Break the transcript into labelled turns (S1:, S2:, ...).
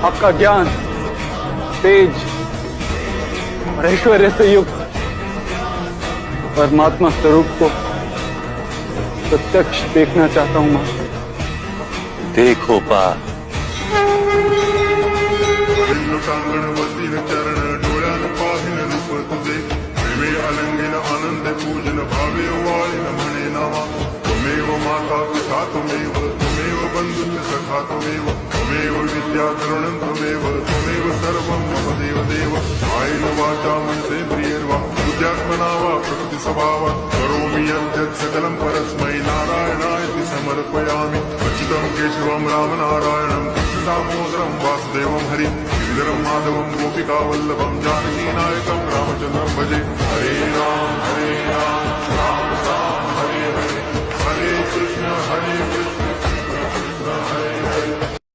S1: आपका ज्ञान, तेज और ऐश्वर्य से युक्त परमात्मा स्वरूप को प्रत्यक्ष देखना चाहता हूं मां।
S2: देखो पा
S3: वतीन चरण डोळ्यान पाहिन रूप तुझे प्रेमे अलंगिन आनंद पूजन भावे वाळीन म्हणे नावा त्वमेव माता पिता त्वमेव बंधुश्च सखा त्वमेव विद्या तरुणं त्वमेव सर्वं मम देव देव कायेन वाचा मनसे प्रियर्वा बुद्ध्यात्मना वा प्रकृति स्वभावा करोमि यद्यत् सकलं परस्मै नारायणाय समर्पयामि अच्युतं केशवं रामनारायणं दामोदरं वासुदेवं हरि गिरिधरं माधवं गोपिकावल्लभं जानकीनायकं रामचन्द्रं भजे। हरे राम राम राम हरे हरे हरे कृष्ण